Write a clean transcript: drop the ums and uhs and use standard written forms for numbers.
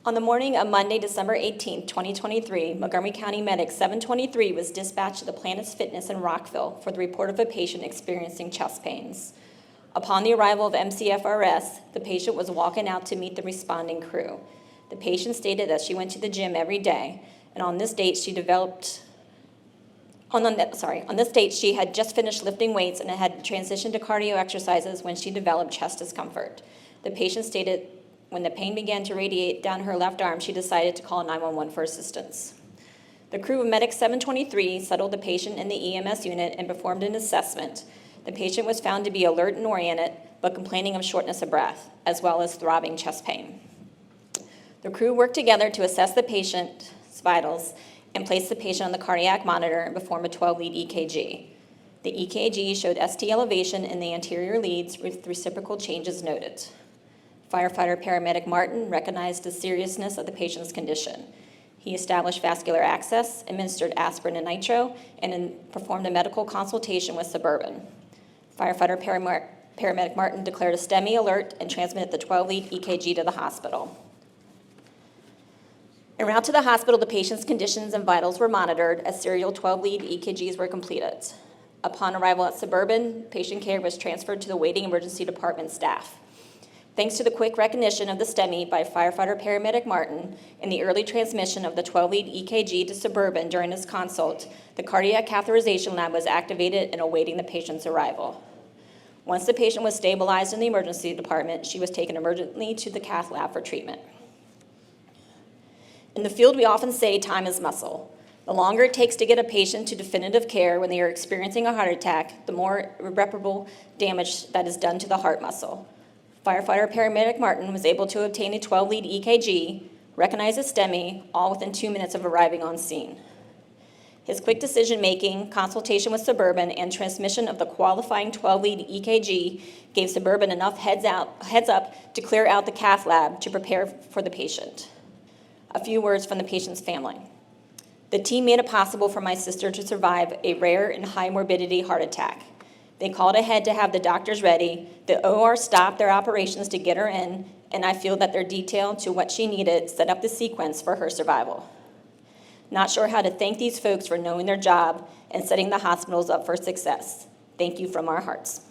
On the morning of Monday, December 18, 2023, Montgomery County Medic 723 was dispatched to the Planet's Fitness in Rockville for the report of a patient experiencing chest pains. Upon the arrival of MCFRS, the patient was walking out to meet the responding crew. The patient stated that she went to the gym every day, and on this date she had just finished lifting weights and had transitioned to cardio exercises when she developed chest discomfort. The patient stated when the pain began to radiate down her left arm, she decided to call 911 for assistance. The crew of Medic 723 settled the patient in the EMS unit and performed an assessment. The patient was found to be alert and oriented, but complaining of shortness of breath, as well as throbbing chest pain. The crew worked together to assess the patient's vitals and place the patient on the cardiac monitor and perform a 12-lead EKG. The EKG showed ST elevation in the anterior leads with reciprocal changes noted. Firefighter Paramedic Martin recognized the seriousness of the patient's condition. He established vascular access, administered aspirin and nitro, and performed a medical consultation with Suburban. Firefighter Paramedic Martin declared a STEMI alert and transmitted the 12-lead EKG to the hospital. En route to the hospital, the patient's conditions and vitals were monitored as serial 12-lead EKGs were completed. Upon arrival at Suburban, patient care was transferred to the waiting emergency department staff. Thanks to the quick recognition of the STEMI by firefighter Paramedic Martin and the early transmission of the 12-lead EKG to Suburban during his consult, the cardiac catheterization lab was activated and awaiting the patient's arrival. Once the patient was stabilized in the emergency department, she was taken emergently to the cath lab for treatment. In the field, we often say time is muscle. The longer it takes to get a patient to definitive care when they are experiencing a heart attack, the more irreparable damage that is done to the heart muscle. Firefighter Paramedic Martin was able to obtain a 12-lead EKG, recognize a STEMI, all within 2 minutes of arriving on scene. His quick decision-making, consultation with Suburban, and transmission of the qualifying 12-lead EKG gave Suburban enough heads up to clear out the cath lab to prepare for the patient. A few words from the patient's family. The team made it possible for my sister to survive a rare and high morbidity heart attack. They called ahead to have the doctors ready. The OR stopped their operations to get her in, and I feel that their detail to what she needed set up the sequence for her survival. Not sure how to thank these folks for knowing their job and setting the hospitals up for success. Thank you from our hearts.